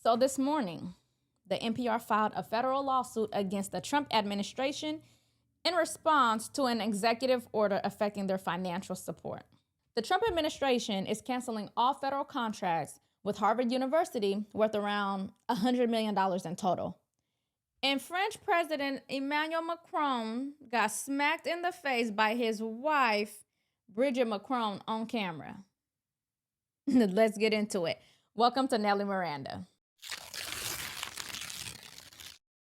So this morning, the NPR filed a federal lawsuit against the Trump administration in response to an executive order affecting their financial support. The Trump administration is canceling all federal contracts with Harvard University worth around $100 million in total. And French President Emmanuel Macron got smacked in the face by his wife, Brigitte Macron, on camera. Let's get into it. Welcome to Nelly Miranda.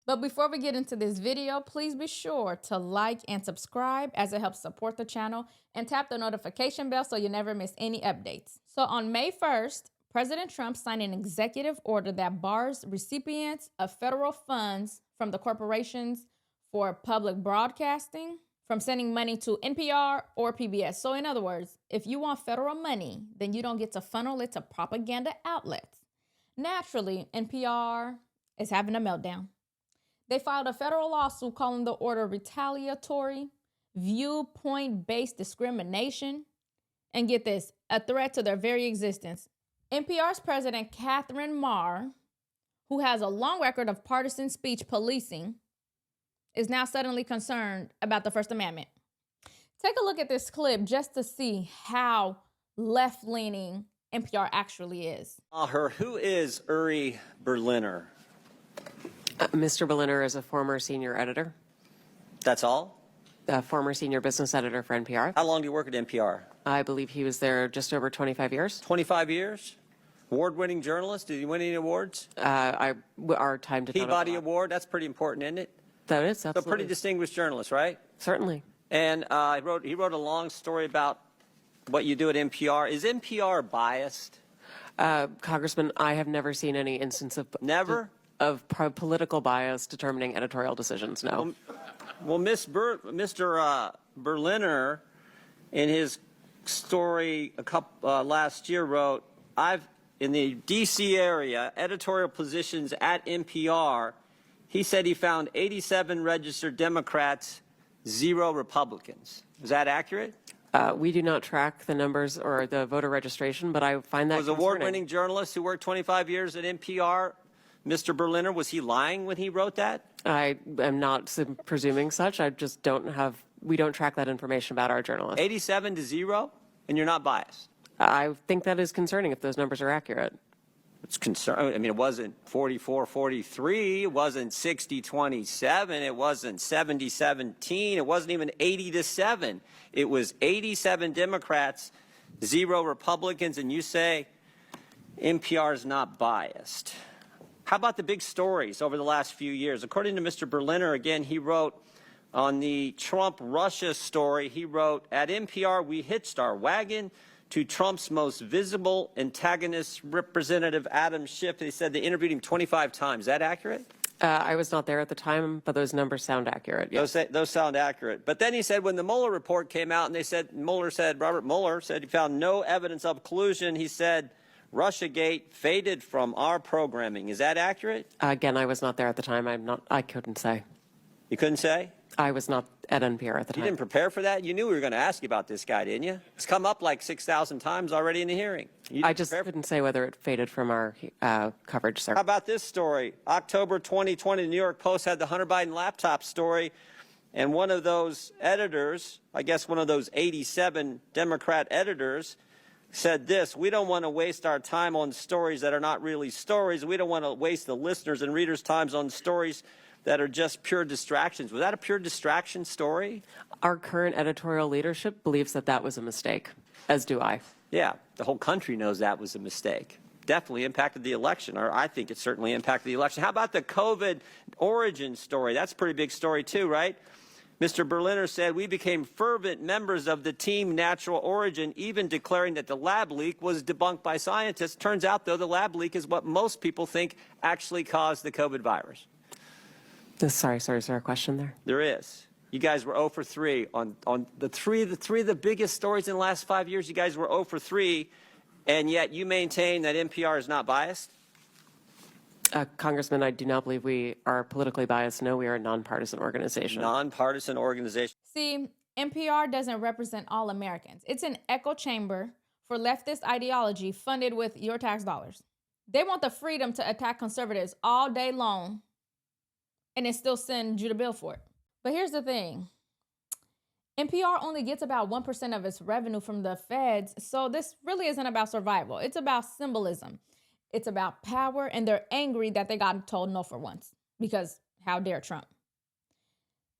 But before we get into this video, please be sure to like and subscribe as it helps support the channel, and tap the notification bell so you never miss any updates. So on May 1st, President Trump signed an executive order that bars recipients of federal funds from the corporations for public broadcasting from sending money to NPR or PBS. So in other words, if you want federal money, then you don't get to funnel it to propaganda outlets. Naturally, NPR is having a meltdown. They filed a federal lawsuit calling the order retaliatory, viewpoint-based discrimination, and get this, a threat to their very existence. NPR's president, Catherine Marr, who has a long record of partisan speech policing, is now suddenly concerned about the First Amendment. Take a look at this clip just to see how left-leaning NPR actually is. Who is Uri Berliner? Mr. Berliner is a former senior editor. That's all? A former senior business editor for NPR. How long do you work at NPR? I believe he was there just over 25 years. 25 years? Award-winning journalist? Did he win any awards? Our time to Peabody Award? That's pretty important, isn't it? That is, absolutely. So pretty distinguished journalist, right? Certainly. And he wrote a long story about what you do at NPR. Is NPR biased? Congressman, I have never seen any instance of... Never? Of political bias determining editorial decisions, no. Well, Mr. Berliner, in his story last year, wrote, in the D.C. area, editorial positions at NPR, he said he found 87 registered Democrats, 0 Republicans. Is that accurate? We do not track the numbers or the voter registration, but I find that concerning. Was award-winning journalist who worked 25 years at NPR, Mr. Berliner, was he lying when he wrote that? I am not presuming such. I just we don't track that information about our journalists. 87 to 0, and you're not biased? I think that is concerning if those numbers are accurate. It's concerning. I mean, it wasn't 44-43. It wasn't 60-27. It wasn't 70-17. It wasn't even 80-7. It was 87 Democrats, 0 Republicans, and you say NPR is not biased. How about the big stories over the last few years? According to Mr. Berliner, again, he wrote on the Trump-Russia story, he wrote, at NPR, we hitched our wagon to Trump's most visible antagonist, Representative Adam Schiff. They said they interviewed him 25 times. Is that accurate? I was not there at the time, but those numbers sound accurate. Yes. Those sound accurate. But then he said when the Mueller report came out and they said, Robert Mueller said he found no evidence of collusion, he said, Russiagate faded from our programming. Is that accurate? Again, I was not there at the time. I couldn't say. You couldn't say? I was not at NPR at the time. You didn't prepare for that? You knew we were going to ask you about this guy, didn't you? It's come up like 6,000 times already in the hearing. I just couldn't say whether it faded from our coverage, sir. How about this story? October 2020, the New York Post had the Hunter Biden laptop story, and one of those editors, I guess one of those 87 Democrat editors, said this: we don't want to waste our time on stories that are not really stories. We don't want to waste the listeners' and readers' times on stories that are just pure distractions. Was that a pure distraction story? Our current editorial leadership believes that that was a mistake, as do I. Yeah, the whole country knows that was a mistake. Definitely impacted the election, or I think it certainly impacted the election. How about the COVID origin story? That's a pretty big story too, right? Mr. Berliner said, we became fervent members of the team Natural Origin, even declaring that the lab leak was debunked by scientists. Turns out, though, the lab leak is what most people think actually caused the COVID virus. Sorry, is there a question there? There is. You guys were 0 for 3 on the three of the biggest stories in the last 5 years. You guys were 0 for 3, and yet you maintain that NPR is not biased? Congressman, I do not believe we are politically biased. No, we are a nonpartisan organization. Nonpartisan organization. See, NPR doesn't represent all Americans. It's an echo chamber for leftist ideology funded with your tax dollars. They want the freedom to attack conservatives all day long and then still send you the bill for it. But here's the thing. NPR only gets about 1% of its revenue from the feds, so this really isn't about survival. It's about symbolism. It's about power, and they're angry that they got told no for once, because how dare Trump?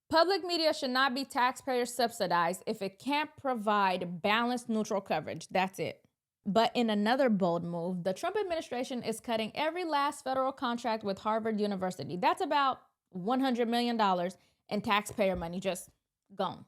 Public media should not be taxpayer subsidized if it can't provide balanced, neutral coverage. That's it. But in another bold move, the Trump administration is cutting every last federal contract with Harvard University. That's about $100 million in taxpayer money just gone.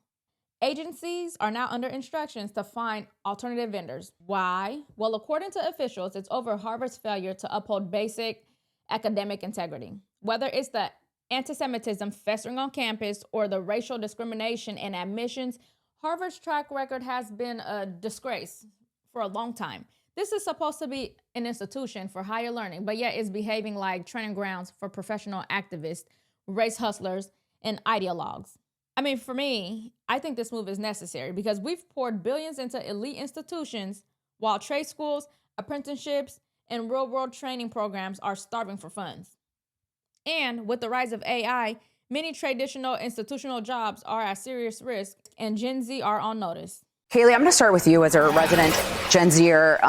Agencies are now under instructions to find alternative vendors. Why? Well, according to officials, it's over Harvard's failure to uphold basic academic integrity. Whether it's the anti-Semitism festering on campus or the racial discrimination in admissions, Harvard's track record has been a disgrace for a long time. This is supposed to be an institution for higher learning, but yet it's behaving like training grounds for professional activists, race hustlers, and ideologues. I mean, for me, I think this move is necessary because we've poured billions into elite institutions while trade schools, apprenticeships, and real-world training programs are starving for funds. And with the rise of AI, many traditional institutional jobs are at serious risk, and Gen Z are on notice. Haley, I'm going to start with you as a resident Gen Zer.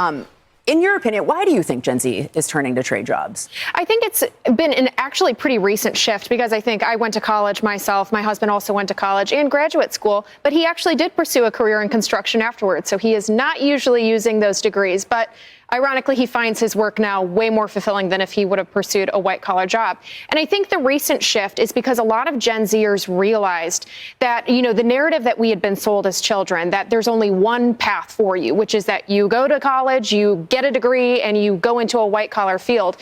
In your opinion, why do you think Gen Z is turning to trade jobs? I think it's been an actually pretty recent shift because I think I went to college myself. My husband also went to college and graduate school, but he actually did pursue a career in construction afterwards. So he is not usually using those degrees, but ironically, he finds his work now way more fulfilling than if he would have pursued a white-collar job. And I think the recent shift is because a lot of Gen Zers realized that, the narrative that we had been sold as children, that there's only one path for you, which is that you go to college, you get a degree, and you go into a white-collar field.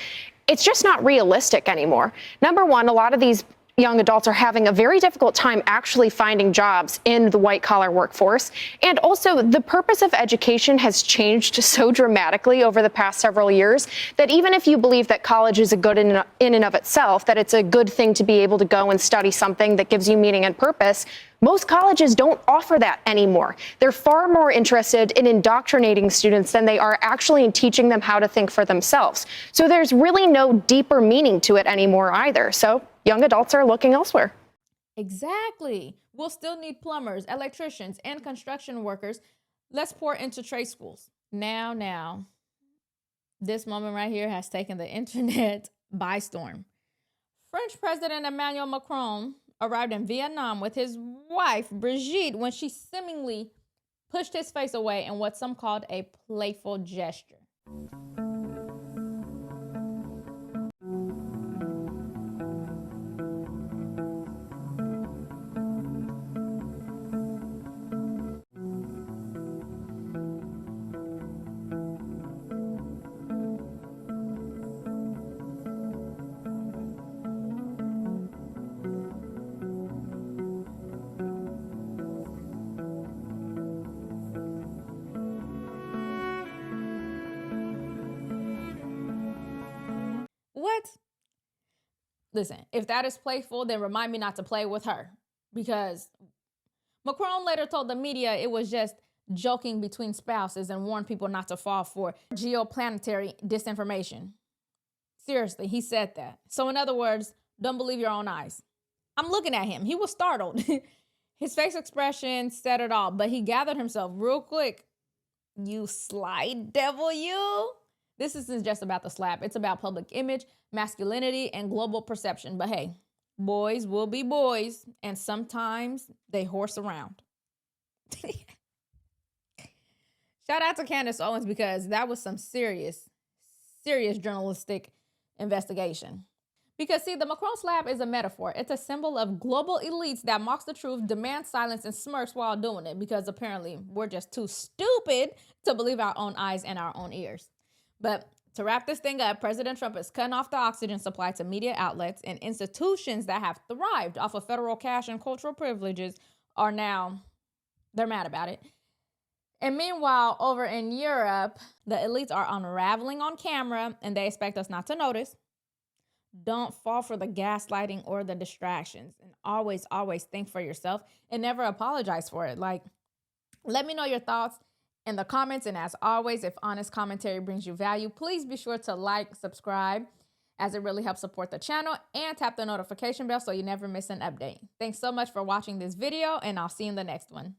It's just not realistic anymore. Number one, a lot of these young adults are having a very difficult time actually finding jobs in the white-collar workforce. And also, the purpose of education has changed so dramatically over the past several years that even if you believe that college is a good in and of itself, that it's a good thing to be able to go and study something that gives you meaning and purpose, most colleges don't offer that anymore. They're far more interested in indoctrinating students than they are actually in teaching them how to think for themselves. So there's really no deeper meaning to it anymore either. So young adults are looking elsewhere. Exactly. We'll still need plumbers, electricians, and construction workers. Let's pour into trade schools. Now, this moment right here has taken the internet by storm. French President Emmanuel Macron arrived in Vietnam with his wife, Brigitte, when she seemingly pushed his face away in what some called a playful gesture. What? Listen, if that is playful, then remind me not to play with her. Because Macron later told the media it was just joking between spouses and warned people not to fall for geoplanetary disinformation. Seriously, he said that. So in other words, don't believe your own eyes. I'm looking at him. He was startled. His face expression said it all, but he gathered himself real quick. You sly devil, you. This isn't just about the slap. It's about public image, masculinity, and global perception. But hey, boys will be boys, and sometimes they horse around. Shout out to Candace Owens because that was some serious journalistic investigation. Because see, the Macron slap is a metaphor. It's a symbol of global elites that mocks the truth, demands silence, and smirks while doing it because apparently we're just too stupid to believe our own eyes and our own ears. But to wrap this thing up, President Trump is cutting off the oxygen supply to media outlets, and institutions that have thrived off of federal cash and cultural privileges are now, they're mad about it. And meanwhile, over in Europe, the elites are unraveling on camera, and they expect us not to notice. Don't fall for the gaslighting or the distractions, and always think for yourself and never apologize for it. Like, let me know your thoughts in the comments. And as always, if honest commentary brings you value, please be sure to like, subscribe, as it really helps support the channel, and tap the notification bell so you never miss an update. Thanks so much for watching this video, and I'll see you in the next one.